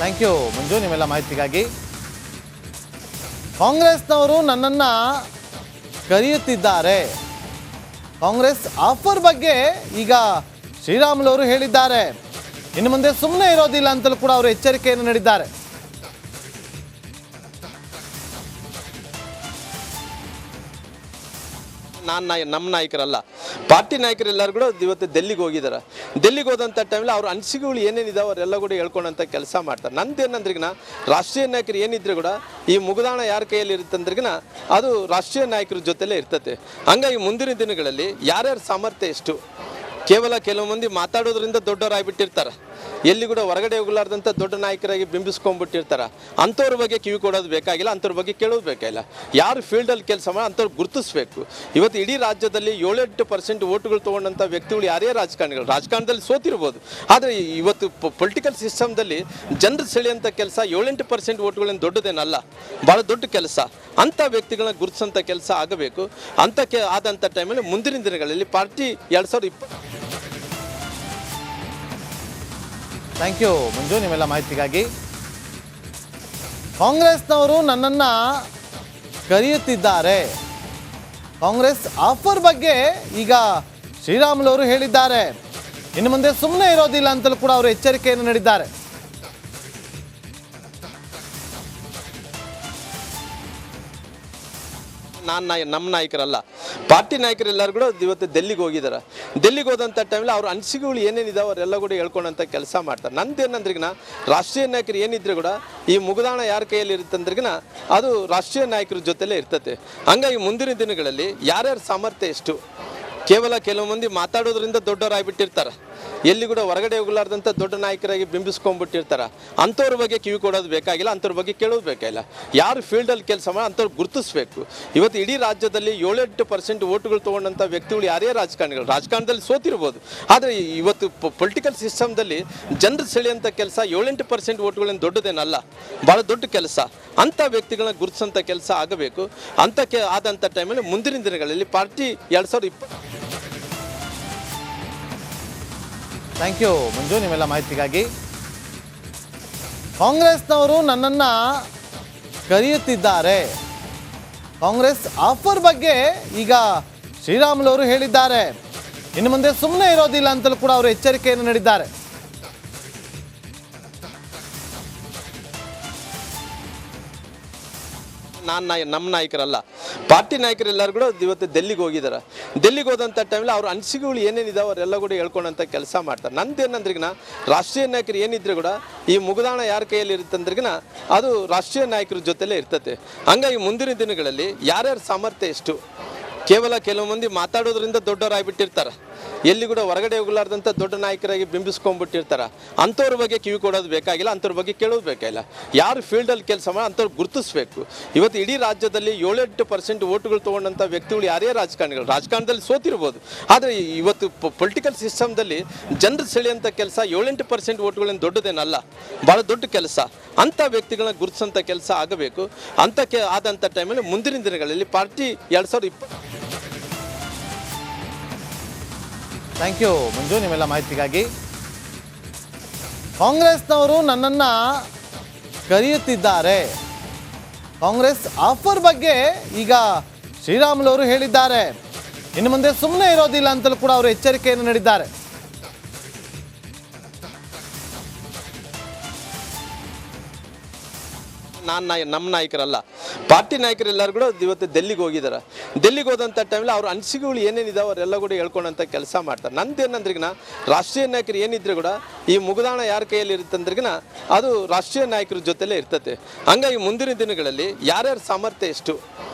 Thank you ಮಂಜು ನಿಮ್ಮೆಲ್ಲ ಮಾಹಿತಿಗಾಗಿ. ಕಾಂಗ್ರೆಸ್ನವರು ನನ್ನನ್ನು ಕರೆಯುತ್ತಿದ್ದಾರೆ. ಕಾಂಗ್ರೆಸ್ ಆಫರ್ ಬಗ್ಗೆ ಈಗ ಶ್ರೀರಾಮುಲು ಅವರು ಹೇಳಿದ್ದಾರೆ. ಇನ್ನು ಮುಂದೆ ಸುಮ್ಮನೆ ಇರೋದಿಲ್ಲ ಅಂತಲೂ ಕೂಡ ಅವರು ಎಚ್ಚರಿಕೆಯನ್ನು ನೀಡಿದ್ದಾರೆ. ನಮ್ಮ ನಾಯಕರಲ್ಲ, ಪಾರ್ಟಿ ನಾಯಕರೆಲ್ಲರೂ ಕೂಡ ಇವತ್ತು ಡೆಲ್ಲಿಗೆ ಹೋಗಿದ್ದಾರೆ. ಡೆಲ್ಲಿಗೆ ಹೋದಂಥ ಟೈಮಲ್ಲಿ ಅವ್ರ ಅನಿಸಿಕೆಗಳು ಏನೇನಿದಾವೆ ಅವರೆಲ್ಲ ಕೂಡ ಹೇಳ್ಕೊಂಡಂಥ ಕೆಲಸ ಮಾಡ್ತಾರೆ. ನಂದೇನಂದ್ರಿಗಿನ ರಾಷ್ಟ್ರೀಯ ನಾಯಕರು ಏನಿದ್ರು ಕೂಡ ಈ ಮುಗುದಾಣ ಯಾರ ಕೈಯಲ್ಲಿ ಇರುತ್ತಂದ್ರಿಗಿನ ಅದು ರಾಷ್ಟ್ರೀಯ ನಾಯಕರ ಜೊತೆಲೇ ಇರ್ತದೆ. ಹಂಗಾಗಿ ಮುಂದಿನ ದಿನಗಳಲ್ಲಿ ಯಾರ್ಯಾರ ಸಾಮರ್ಥ್ಯ ಎಷ್ಟು, ಕೇವಲ ಕೆಲವು ಮಂದಿ ಮಾತಾಡೋದ್ರಿಂದ ದೊಡ್ಡವರಾಗಿಬಿಟ್ಟಿರ್ತಾರೆ, ಎಲ್ಲಿ ಕೂಡ ಹೊರಗಡೆ ಹೋಗಲಾರ್ದಂಥ ದೊಡ್ಡ ನಾಯಕರಾಗಿ ಬಿಂಬಿಸ್ಕೊಂಡ್ಬಿಟ್ಟಿರ್ತಾರೆ. ಅಂಥವ್ರ ಬಗ್ಗೆ ಕಿವಿ ಕೊಡೋದು ಬೇಕಾಗಿಲ್ಲ, ಅಂಥವ್ರ ಬಗ್ಗೆ ಕೇಳೋದು ಬೇಕಾಗಿಲ್ಲ. ಯಾರು ಫೀಲ್ಡಲ್ಲಿ ಕೆಲಸ ಮಾಡಿ ಅಂಥವ್ರು ಗುರುತಿಸ್ಬೇಕು. ಇವತ್ತು ಇಡೀ ರಾಜ್ಯದಲ್ಲಿ 7-8% ಓಟುಗಳು ತೊಗೊಂಡಂಥ ವ್ಯಕ್ತಿಗಳು ಯಾರೇ ರಾಜಕಾರಣದಲ್ಲಿ ಸೋತಿರ್ಬೋದು, ಆದರೆ ಇವತ್ತು ಪೊಲಿಟಿಕಲ್ ಸಿಸ್ಟಮ್ದಲ್ಲಿ ಜನರು ಸೆಳೆಯುವಂಥ ಕೆಲಸ 7-8% ಓಟುಗಳೇನು ದೊಡ್ಡದೇನಲ್ಲ, ಭಾಳ ದೊಡ್ಡ ಕೆಲಸ. ಅಂಥ ವ್ಯಕ್ತಿಗಳನ್ನ ಗುರುತಿಸೋಂಥ ಕೆಲಸ ಆಗಬೇಕು. ಅಂಥಕ್ಕೆ ಆದಂಥ ಟೈಮಲ್ಲಿ ಮುಂದಿನ ದಿನಗಳಲ್ಲಿ ಪಾರ್ಟಿ 2020. ಥ್ಯಾಂಕ್ ಯು ಮಂಜು ನಿಮ್ಮೆಲ್ಲ ಮಾಹಿತಿಗಾಗಿ. ಕಾಂಗ್ರೆಸ್ನವರು ನನ್ನನ್ನು ಕರೆಯುತ್ತಿದ್ದಾರೆ. ಕಾಂಗ್ರೆಸ್ ಆಫರ್ ಬಗ್ಗೆ ಈಗ ಶ್ರೀರಾಮುಲು ಅವರು ಹೇಳಿದ್ದಾರೆ. ಇನ್ನು ಮುಂದೆ ಸುಮ್ಮನೆ ಇರೋದಿಲ್ಲ ಅಂತಲೂ ಕೂಡ ಅವರು ಎಚ್ಚರಿಕೆಯನ್ನು ನೀಡಿದ್ದಾರೆ. ನಮ್ಮ ನಾಯಕರಲ್ಲ, ಪಾರ್ಟಿ ನಾಯಕರೆಲ್ಲರೂ ಕೂಡ ಇವತ್ತು ಡೆಲ್ಲಿಗೆ ಹೋಗಿದ್ದಾರೆ. ಡೆಲ್ಲಿಗೆ ಹೋದಂಥ ಟೈಮಲ್ಲಿ ಅವ್ರ ಅನಿಸಿಕೆಗಳು ಏನೇನಿದಾವೆ ಅವರೆಲ್ಲ ಕೂಡ ಹೇಳ್ಕೊಂಡಂಥ ಕೆಲಸ ಮಾಡ್ತಾರೆ. ನಂದೇನಂದ್ರಿಗಿನ ರಾಷ್ಟ್ರೀಯ ನಾಯಕರು ಏನಿದ್ರು ಕೂಡ ಈ ಮುಗುದಾಣ ಯಾರ ಕೈಯಲ್ಲಿ ಇರುತ್ತಂದ್ರಿಗಿನ ಅದು ರಾಷ್ಟ್ರೀಯ ನಾಯಕರ ಜೊತೆಲೇ ಇರ್ತದೆ. ಹಂಗಾಗಿ ಮುಂದಿನ ದಿನಗಳಲ್ಲಿ ಯಾರ್ಯಾರ ಸಾಮರ್ಥ್ಯ ಎಷ್ಟು, ಕೇವಲ ಕೆಲವು ಮಂದಿ ಮಾತಾಡೋದ್ರಿಂದ ದೊಡ್ಡವರಾಗಿಬಿಟ್ಟಿರ್ತಾರೆ, ಎಲ್ಲಿ ಕೂಡ ಹೊರಗಡೆ ಹೋಗಲಾರ್ದಂಥ ದೊಡ್ಡ ನಾಯಕರಾಗಿ ಬಿಂಬಿಸ್ಕೊಂಡ್ಬಿಟ್ಟಿರ್ತಾರೆ. ಅಂಥವ್ರ ಬಗ್ಗೆ ಕಿವಿ ಕೊಡೋದು ಬೇಕಾಗಿಲ್ಲ, ಅಂಥವ್ರ ಬಗ್ಗೆ ಕೇಳೋದು ಬೇಕಾಗಿಲ್ಲ. ಯಾರು ಫೀಲ್ಡಲ್ಲಿ ಕೆಲಸ ಮಾಡಿ ಅಂಥವ್ರು ಗುರುತಿಸ್ಬೇಕು. ಇವತ್ತು ಇಡೀ ರಾಜ್ಯದಲ್ಲಿ 7-8% ಓಟುಗಳು ತೊಗೊಂಡಂಥ ವ್ಯಕ್ತಿಗಳು ಯಾರೇ ರಾಜಕಾರಣದಲ್ಲಿ ಸೋತಿರ್ಬೋದು, ಆದರೆ ಇವತ್ತು ಪೊಲಿಟಿಕಲ್ ಸಿಸ್ಟಮ್ದಲ್ಲಿ ಜನರು ಸೆಳೆಯುವಂಥ ಕೆಲಸ 7-8% ಓಟುಗಳೇನು ದೊಡ್ಡದೇನಲ್ಲ, ಭಾಳ ದೊಡ್ಡ ಕೆಲಸ. ಅಂಥ ವ್ಯಕ್ತಿಗಳನ್ನ ಗುರುತಿಸೋಂಥ ಕೆಲಸ ಆಗಬೇಕು. ಅಂಥಕ್ಕೆ ಆದಂಥ ಟೈಮಲ್ಲಿ ಮುಂದಿನ ದಿನಗಳಲ್ಲಿ ಪಾರ್ಟಿ 2020. ಥ್ಯಾಂಕ್ ಯು ಮಂಜು ನಿಮ್ಮೆಲ್ಲ ಮಾಹಿತಿಗಾಗಿ. ಕಾಂಗ್ರೆಸ್ನವರು ನನ್ನನ್ನು ಕರೆಯುತ್ತಿದ್ದಾರೆ. ಕಾಂಗ್ರೆಸ್ ಆಫರ್ ಬಗ್ಗೆ ಈಗ ಶ್ರೀರಾಮುಲು ಅವರು ಹೇಳಿದ್ದಾರೆ. ಇನ್ನು ಮುಂದೆ ಸುಮ್ಮನೆ ಇರೋದಿಲ್ಲ ಅಂತಲೂ ಕೂಡ ಅವರು ಎಚ್ಚರಿಕೆಯನ್ನು ನೀಡಿದ್ದಾರೆ. ನಮ್ಮ ನಾಯಕರಲ್ಲ, ಪಾರ್ಟಿ ನಾಯಕರೆಲ್ಲರೂ ಕೂಡ ಇವತ್ತು ಡೆಲ್ಲಿಗೆ ಹೋಗಿದ್ದಾರೆ. ಡೆಲ್ಲಿಗೆ ಹೋದಂಥ ಟೈಮಲ್ಲಿ ಅವ್ರ ಅನಿಸಿಕೆಗಳು ಏನೇನಿದಾವೆ ಅವರೆಲ್ಲ ಕೂಡ ಹೇಳ್ಕೊಂಡಂಥ ಕೆಲಸ ಮಾಡ್ತಾರೆ. ನಂದೇನಂದ್ರಿಗಿನ ರಾಷ್ಟ್ರೀಯ ನಾಯಕರು ಏನಿದ್ರು ಕೂಡ ಈ ಮುಗುದಾಣ ಯಾರ ಕೈಯಲ್ಲಿ ಇರುತ್ತಂದ್ರಿಗಿನ ಅದು ರಾಷ್ಟ್ರೀಯ ನಾಯಕರ ಜೊತೆಲೇ ಇರ್ತದೆ. ಹಂಗಾಗಿ ಮುಂದಿನ ದಿನಗಳಲ್ಲಿ ಯಾರ್ಯಾರ ಸಾಮರ್ಥ್ಯ ಎಷ್ಟು, ಕೇವಲ ಕೆಲವು ಮಂದಿ ಮಾತಾಡೋದ್ರಿಂದ ದೊಡ್ಡವರಾಗಿಬಿಟ್ಟಿರ್ತಾರೆ, ಎಲ್ಲಿ ಕೂಡ ಹೊರಗಡೆ ಹೋಗಲಾರ್ದಂಥ ದೊಡ್ಡ ನಾಯಕರಾಗಿ ಬಿಂಬಿಸ್ಕೊಂಡ್ಬಿಟ್ಟಿರ್ತಾರೆ. ಅಂಥವ್ರ ಬಗ್ಗೆ ಕಿವಿ ಕೊಡೋದು ಬೇಕಾಗಿಲ್ಲ, ಅಂಥವ್ರ ಬಗ್ಗೆ ಕೇಳೋದು ಬೇಕಾಗಿಲ್ಲ. ಯಾರು ಫೀಲ್ಡಲ್ಲಿ ಕೆಲಸ ಮಾಡಿ ಅಂಥವ್ರು ಗುರುತಿಸ್ಬೇಕು. ಇವತ್ತು ಇಡೀ ರಾಜ್ಯದಲ್ಲಿ 7-8% ಓಟುಗಳು ತೊಗೊಂಡಂಥ ವ್ಯಕ್ತಿಗಳು ಯಾರೇ ರಾಜಕಾರಣದಲ್ಲಿ ಸೋತಿರ್ಬೋದು, ಆದರೆ ಇವತ್ತು ಪೊಲಿಟಿಕಲ್ ಸಿಸ್ಟಮ್ದಲ್ಲಿ ಜನರು ಸೆಳೆಯುವಂಥ ಕೆಲಸ 7-8% ಓಟುಗಳೇನು ದೊಡ್ಡದೇನಲ್ಲ, ಭಾಳ ದೊಡ್ಡ ಕೆಲಸ. ಅಂಥ ವ್ಯಕ್ತಿಗಳನ್ನ ಗುರುತಿಸೋಂಥ ಕೆಲಸ ಆಗಬೇಕು. ಅಂಥಕ್ಕೆ ಆದಂಥ ಟೈಮಲ್ಲಿ ಮುಂದಿನ ದಿನಗಳಲ್ಲಿ ಪಾರ್ಟಿ 2020. ಥ್ಯಾಂಕ್ ಯು ಮಂಜು ನಿಮ್ಮೆಲ್ಲ ಮಾಹಿತಿಗಾಗಿ. ಕಾಂಗ್ರೆಸ್ನವರು ನನ್ನನ್ನು ಕರೆಯುತ್ತಿದ್ದಾರೆ. ಕಾಂಗ್ರೆಸ್ ಆಫರ್ ಬಗ್ಗೆ ಈಗ ಶ್ರೀರಾಮುಲು ಅವರು ಹೇಳಿದ್ದಾರೆ. ಇನ್ನು ಮುಂದೆ ಸುಮ್ಮನೆ ಇರೋದಿಲ್ಲ ಅಂತಲೂ ಕೂಡ ಅವರು ಎಚ್ಚರಿಕೆಯನ್ನು ನೀಡಿದ್ದಾರೆ. ನಮ್ಮ ನಾಯಕರಲ್ಲ, ಪಾರ್ಟಿ ನಾಯಕರೆಲ್ಲರೂ ಕೂಡ ಇವತ್ತು ಡೆಲ್ಲಿಗೆ ಹೋಗಿದ್ದಾರೆ. ಡೆಲ್ಲಿಗೆ ಹೋದಂಥ ಟೈಮಲ್ಲಿ ಅವ್ರ ಅನಿಸಿಕೆಗಳು ಏನೇನಿದಾವೆ ಅವರೆಲ್ಲ ಕೂಡ ಹೇಳ್ಕೊಂಡಂಥ ಕೆಲಸ ಮಾಡ್ತಾರೆ. ನಂದೇನಂದ್ರಿಗಿನ ರಾಷ್ಟ್ರೀಯ ನಾಯಕರು ಏನಿದ್ರು ಕೂಡ ಈ ಮುಗುದಾಣ ಯಾರ ಕೈಯಲ್ಲಿ ಇರುತ್ತಂದ್ರಿಗಿನ ಅದು ರಾಷ್ಟ್ರೀಯ ನಾಯಕರ ಜೊತೆಲೇ ಇರ್ತದೆ. ಹಂಗಾಗಿ ಮುಂದಿನ ದಿನಗಳಲ್ಲಿ ಯಾರ್ಯಾರ ಸಾಮರ್ಥ್ಯ ಎಷ್ಟು,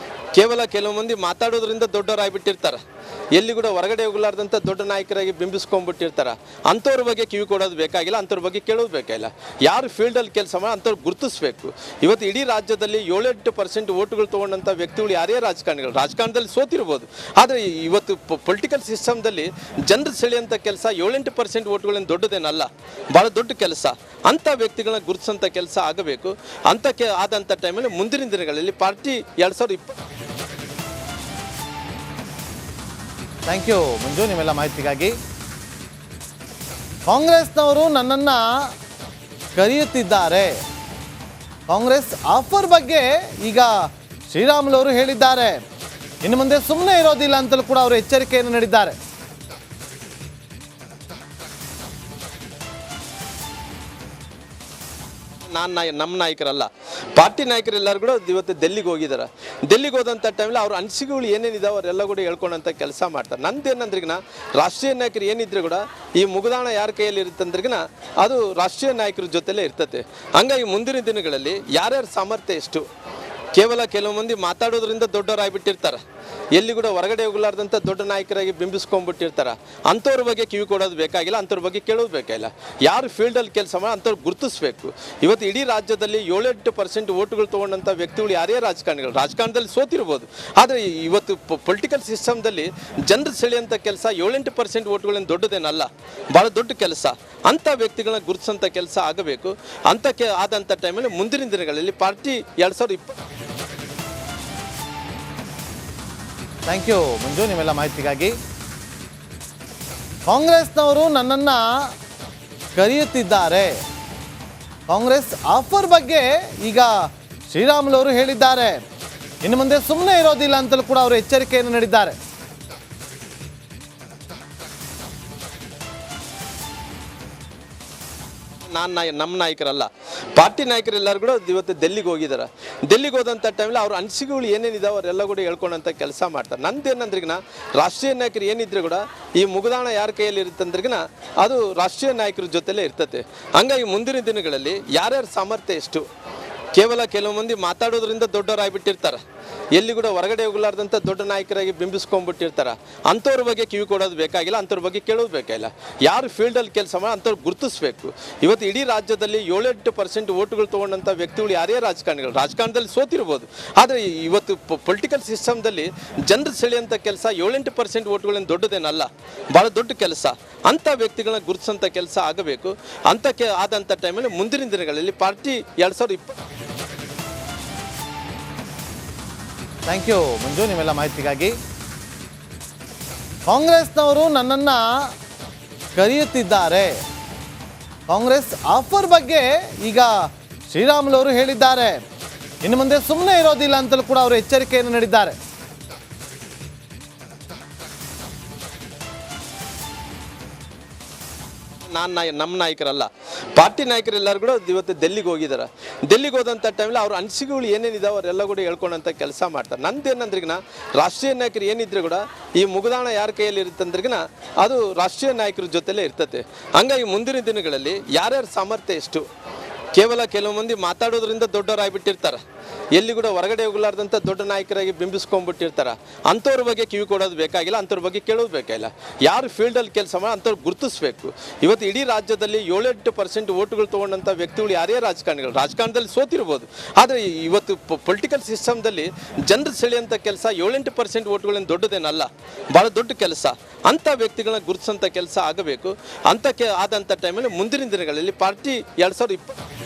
ಕೇವಲ ಕೆಲವು ಮಂದಿ ಮಾತಾಡೋದ್ರಿಂದ ದೊಡ್ಡವರಾಗಿಬಿಟ್ಟಿರ್ತಾರೆ, ಎಲ್ಲಿ ಕೂಡ ಹೊರಗಡೆ ಹೋಗಲಾರ್ದಂಥ ದೊಡ್ಡ ನಾಯಕರಾಗಿ ಬಿಂಬಿಸ್ಕೊಂಡ್ಬಿಟ್ಟಿರ್ತಾರೆ. ಅಂಥವ್ರ ಬಗ್ಗೆ ಕಿವಿ ಕೊಡೋದು ಬೇಕಾಗಿಲ್ಲ, ಅಂಥವ್ರ ಬಗ್ಗೆ ಕೇಳೋದು ಬೇಕಾಗಿಲ್ಲ. ಯಾರು ಫೀಲ್ಡಲ್ಲಿ ಕೆಲಸ ಮಾಡಿ ಅಂಥವ್ರು ಗುರುತಿಸ್ಬೇಕು. ಇವತ್ತು ಇಡೀ ರಾಜ್ಯದಲ್ಲಿ 7-8% ಓಟುಗಳು ತೊಗೊಂಡಂಥ ವ್ಯಕ್ತಿಗಳು ಯಾರೇ ರಾಜಕಾರಣದಲ್ಲಿ ಸೋತಿರ್ಬೋದು, ಆದರೆ ಇವತ್ತು ಪೊಲಿಟಿಕಲ್ ಸಿಸ್ಟಮ್ದಲ್ಲಿ ಜನರು ಸೆಳೆಯುವಂಥ ಕೆಲಸ 7-8% ಓಟುಗಳೇನು ದೊಡ್ಡದೇನಲ್ಲ, ಭಾಳ ದೊಡ್ಡ ಕೆಲಸ. ಅಂಥ ವ್ಯಕ್ತಿಗಳನ್ನ ಗುರುತಿಸೋಂಥ ಕೆಲಸ ಆಗಬೇಕು. ಅಂಥಕ್ಕೆ ಆದಂಥ ಟೈಮಲ್ಲಿ ಮುಂದಿನ ದಿನಗಳಲ್ಲಿ ಪಾರ್ಟಿ 2020. ಥ್ಯಾಂಕ್ ಯು ಮಂಜು ನಿಮ್ಮೆಲ್ಲ ಮಾಹಿತಿಗಾಗಿ. ಕಾಂಗ್ರೆಸ್ನವರು ನನ್ನನ್ನು ಕರೆಯುತ್ತಿದ್ದಾರೆ. ಕಾಂಗ್ರೆಸ್ ಆಫರ್ ಬಗ್ಗೆ ಈಗ ಶ್ರೀರಾಮುಲು ಅವರು ಹೇಳಿದ್ದಾರೆ. ಇನ್ನು ಮುಂದೆ ಸುಮ್ಮನೆ ಇರೋದಿಲ್ಲ ಅಂತಲೂ ಕೂಡ ಅವರು ಎಚ್ಚರಿಕೆಯನ್ನು ನೀಡಿದ್ದಾರೆ. ನಮ್ಮ ನಾಯಕರಲ್ಲ, ಪಾರ್ಟಿ ನಾಯಕರೆಲ್ಲರೂ ಕೂಡ ಇವತ್ತು ಡೆಲ್ಲಿಗೆ ಹೋಗಿದ್ದಾರೆ. ಡೆಲ್ಲಿಗೆ ಹೋದಂಥ ಟೈಮಲ್ಲಿ ಅವ್ರ ಅನಿಸಿಕೆಗಳು ಏನೇನಿದಾವೆ ಅವರೆಲ್ಲ ಕೂಡ ಹೇಳ್ಕೊಂಡಂಥ ಕೆಲಸ ಮಾಡ್ತಾರೆ. ನಂದೇನಂದ್ರಿಗಿನ ರಾಷ್ಟ್ರೀಯ ನಾಯಕರು ಏನಿದ್ರು ಕೂಡ ಈ ಮುಗುದಾಣ ಯಾರ ಕೈಯಲ್ಲಿ ಇರುತ್ತೆ ಅಂದ್ರಿಗಿನ ಅದು ರಾಷ್ಟ್ರೀಯ ನಾಯಕರ ಜೊತೆಲೇ ಇರ್ತದೆ. ಹಂಗಾಗಿ ಮುಂದಿನ ದಿನಗಳಲ್ಲಿ ಯಾರ್ಯಾರ ಸಾಮರ್ಥ್ಯ ಎಷ್ಟು, ಕೇವಲ ಕೆಲವು ಮಂದಿ ಮಾತಾಡೋದ್ರಿಂದ ದೊಡ್ಡವರಾಗಿಬಿಟ್ಟಿರ್ತಾರೆ, ಎಲ್ಲಿ ಕೂಡ ಹೊರಗಡೆ ಹೋಗಲಾರ್ದಂಥ ದೊಡ್ಡ ನಾಯಕರಾಗಿ ಬಿಂಬಿಸ್ಕೊಂಡ್ಬಿಟ್ಟಿರ್ತಾರೆ. ಅಂಥವ್ರ ಬಗ್ಗೆ ಕಿವಿ ಕೊಡೋದು ಬೇಕಾಗಿಲ್ಲ, ಅಂಥವ್ರ ಬಗ್ಗೆ ಕೇಳೋದು ಬೇಕಾಗಿಲ್ಲ. ಯಾರು ಫೀಲ್ಡಲ್ಲಿ ಕೆಲಸ ಮಾಡಿ ಅಂಥವ್ರು ಗುರುತಿಸ್ಬೇಕು. ಇವತ್ತು ಇಡೀ ರಾಜ್ಯದಲ್ಲಿ 7-8% ಓಟುಗಳು ತೊಗೊಂಡಂಥ ವ್ಯಕ್ತಿಗಳು ಯಾರೇ ರಾಜಕಾರಣದಲ್ಲಿ ಸೋತಿರ್ಬೋದು, ಆದರೆ ಇವತ್ತು ಪೊಲಿಟಿಕಲ್ ಸಿಸ್ಟಮ್ದಲ್ಲಿ ಜನರು ಸೆಳೆಯುವಂಥ ಕೆಲಸ 7-8% ಓಟುಗಳೇನು ದೊಡ್ಡದೇನಲ್ಲ, ಭಾಳ ದೊಡ್ಡ ಕೆಲಸ. ಅಂಥ ವ್ಯಕ್ತಿಗಳನ್ನ ಗುರುತಿಸೋಂಥ ಕೆಲಸ ಆಗಬೇಕು. ಅಂಥಕ್ಕೆ ಆದಂಥ ಟೈಮಲ್ಲಿ ಮುಂದಿನ ದಿನಗಳಲ್ಲಿ ಪಾರ್ಟಿ 2020. ಥ್ಯಾಂಕ್ ಯು ಮಂಜು ನಿಮ್ಮೆಲ್ಲ ಮಾಹಿತಿಗಾಗಿ. ಕಾಂಗ್ರೆಸ್ನವರು ನನ್ನನ್ನು ಕರೆಯುತ್ತಿದ್ದಾರೆ. ಕಾಂಗ್ರೆಸ್ ಆಫರ್ ಬಗ್ಗೆ ಈಗ ಶ್ರೀರಾಮುಲು ಅವರು ಹೇಳಿದ್ದಾರೆ. ಇನ್ನು ಮುಂದೆ ಸುಮ್ಮನೆ ಇರೋದಿಲ್ಲ ಅಂತಲೂ ಕೂಡ ಅವರು ಎಚ್ಚರಿಕೆಯನ್ನು ನೀಡಿದ್ದಾರೆ. ನಮ್ಮ ನಾಯಕರಲ್ಲ, ಪಾರ್ಟಿ ನಾಯಕರೆಲ್ಲರೂ ಕೂಡ ಇವತ್ತು ಡೆಲ್ಲಿಗೆ ಹೋಗಿದ್ದಾರೆ. ಡೆಲ್ಲಿಗೆ ಹೋದಂಥ ಟೈಮಲ್ಲಿ ಅವ್ರ ಅನಿಸಿಕೆಗಳು ಏನೇನಿದಾವೆ ಅವರೆಲ್ಲ ಕೂಡ ಹೇಳ್ಕೊಂಡಂಥ ಕೆಲಸ ಮಾಡ್ತಾರೆ. ನಂದೇನಂದ್ರಿಗಿನ ರಾಷ್ಟ್ರೀಯ ನಾಯಕರು ಏನಿದ್ರು ಕೂಡ ಈ ಮುಗುದಾಣ ಯಾರ ಕೈಯಲ್ಲಿ ಇರುತ್ತೆ ಅಂದ್ರಿಗಿನ ಅದು ರಾಷ್ಟ್ರೀಯ ನಾಯಕರ ಜೊತೆಲೇ ಇರ್ತದೆ. ಹಂಗಾಗಿ ಮುಂದಿನ ದಿನಗಳಲ್ಲಿ ಯಾರ್ಯಾರ ಸಾಮರ್ಥ್ಯ ಎಷ್ಟು, ಕೇವಲ ಕೆಲವು ಮಂದಿ ಮಾತಾಡೋದ್ರಿಂದ ದೊಡ್ಡವರಾಗಿಬಿಟ್ಟಿರ್ತಾರೆ, ಎಲ್ಲಿ ಕೂಡ ಹೊರಗಡೆ ಹೋಗಲಾರ್ದಂಥ ದೊಡ್ಡ ನಾಯಕರಾಗಿ ಬಿಂಬಿಸ್ಕೊಂಡ್ಬಿಟ್ಟಿರ್ತಾರೆ. ಅಂಥವ್ರ ಬಗ್ಗೆ ಕಿವಿ ಕೊಡೋದು ಬೇಕಾಗಿಲ್ಲ, ಅಂಥವ್ರ ಬಗ್ಗೆ ಕೇಳೋದು ಬೇಕಾಗಿಲ್ಲ. ಯಾರು ಫೀಲ್ಡಲ್ಲಿ ಕೆಲಸ ಮಾಡಿ ಅಂಥವ್ರು ಗುರುತಿಸ್ಬೇಕು. ಇವತ್ತು ಇಡೀ ರಾಜ್ಯದಲ್ಲಿ 7-8% ಓಟುಗಳು ತೊಗೊಂಡಂಥ ವ್ಯಕ್ತಿಗಳು ಯಾರೇ ರಾಜಕಾರಣದಲ್ಲಿ ಸೋತಿರ್ಬೋದು, ಆದರೆ ಇವತ್ತು ಪೊಲಿಟಿಕಲ್ ಸಿಸ್ಟಮ್ದಲ್ಲಿ ಜನರು ಸೆಳೆಯುವಂಥ ಕೆಲಸ 7-8% ಓಟುಗಳೇನು ದೊಡ್ಡದೇನಲ್ಲ, ಭಾಳ ದೊಡ್ಡ ಕೆಲಸ. ಅಂಥ ವ್ಯಕ್ತಿಗಳನ್ನ ಗುರುತಿಸೋಂಥ ಕೆಲಸ ಆಗಬೇಕು. ಅಂಥಕ್ಕೆ ಆದಂಥ ಟೈಮಲ್ಲಿ ಮುಂದಿನ ದಿನಗಳಲ್ಲಿ ಪಾರ್ಟಿ 2020. ಥ್ಯಾಂಕ್ ಯು ಮಂಜು ನಿಮ್ಮೆಲ್ಲ ಮಾಹಿತಿಗಾಗಿ. ಕಾಂಗ್ರೆಸ್ನವರು ನನ್ನನ್ನು ಕರೆಯುತ್ತಿದ್ದಾರೆ. ಕಾಂಗ್ರೆಸ್ ಆಫರ್ ಬಗ್ಗೆ ಈಗ ಶ್ರೀರಾಮುಲು ಅವರು ಹೇಳಿದ್ದಾರೆ. ಇನ್ನು ಮುಂದೆ ಸುಮ್ಮನೆ ಇರೋದಿಲ್ಲ ಅಂತಲೂ ಕೂಡ ಅವರು ಎಚ್ಚರಿಕೆಯನ್ನು ನೀಡಿದ್ದಾರೆ. ನಮ್ಮ ನಾಯಕರಲ್ಲ, ಪಾರ್ಟಿ ನಾಯಕರೆಲ್ಲರೂ ಕೂಡ ಇವತ್ತು ಡೆಲ್ಲಿಗೆ ಹೋಗಿದ್ದಾರೆ. ಡೆಲ್ಲಿಗೆ ಹೋದಂಥ ಟೈಮಲ್ಲಿ ಅವ್ರ ಅನಿಸಿಕೆಗಳು ಏನೇನಿದಾವೆ ಅವರೆಲ್ಲ ಕೂಡ ಹೇಳ್ಕೊಂಡಂಥ ಕೆಲಸ ಮಾಡ್ತಾರೆ. ನಂದೇನಂದ್ರಿಗಿನ ರಾಷ್ಟ್ರೀಯ ನಾಯಕರು ಏನಿದ್ರು ಕೂಡ ಈ ಮುಗುದಾಣ ಯಾರ ಕೈಯಲ್ಲಿ ಇರುತ್ತೆ ಅಂದ್ರಿಗಿನ ಅದು ರಾಷ್ಟ್ರೀಯ ನಾಯಕರ ಜೊತೆಲೇ ಇರ್ತದೆ. ಹಂಗಾಗಿ ಮುಂದಿನ ದಿನಗಳಲ್ಲಿ ಯಾರ್ಯಾರ ಸಾಮರ್ಥ್ಯ ಎಷ್ಟು, ಕೇವಲ ಕೆಲವು ಮಂದಿ ಮಾತಾಡೋದ್ರಿಂದ ದೊಡ್ಡವರಾಗಿಬಿಟ್ಟಿರ್ತಾರೆ, ಎಲ್ಲಿ ಕೂಡ ಹೊರಗಡೆ ಹೋಗಲಾರ್ದಂಥ ದೊಡ್ಡ ನಾಯಕರಾಗಿ ಬಿಂಬಿಸ್ಕೊಂಡ್ಬಿಟ್ಟಿರ್ತಾರೆ. ಅಂಥವ್ರ ಬಗ್ಗೆ ಕಿವಿ ಕೊಡೋದು ಬೇಕಾಗಿಲ್ಲ, ಅಂಥವ್ರ ಬಗ್ಗೆ ಕೇಳೋದು ಬೇಕಾಗಿಲ್ಲ. ಯಾರು ಫೀಲ್ಡಲ್ಲಿ ಕೆಲಸ ಮಾಡಿ ಅಂಥವ್ರು ಗುರುತಿಸ್ಬೇಕು. ಇವತ್ತು ಇಡೀ ರಾಜ್ಯದಲ್ಲಿ 7-8% ಓಟುಗಳು ತೊಗೊಂಡಂಥ ವ್ಯಕ್ತಿಗಳು ಯಾರೇ ರಾಜಕಾರಣದಲ್ಲಿ ಸೋತಿರ್ಬೋದು, ಆದರೆ ಇವತ್ತು ಪೊಲಿಟಿಕಲ್ ಸಿಸ್ಟಮ್ದಲ್ಲಿ ಜನರು ಸೆಳೆಯುವಂಥ ಕೆಲಸ 7-8% ಓಟುಗಳೇನು ದೊಡ್ಡದೇನಲ್ಲ, ಭಾಳ ದೊಡ್ಡ ಕೆಲಸ. ಅಂಥ ವ್ಯಕ್ತಿಗಳನ್ನ ಗುರುತಿಸೋಂಥ ಕೆಲಸ ಆಗಬೇಕು. ಅಂಥಕ್ಕೆ ಆದಂಥ ಟೈಮಲ್ಲಿ ಮುಂದಿನ ದಿನಗಳಲ್ಲಿ ಪಾರ್ಟಿ 2020.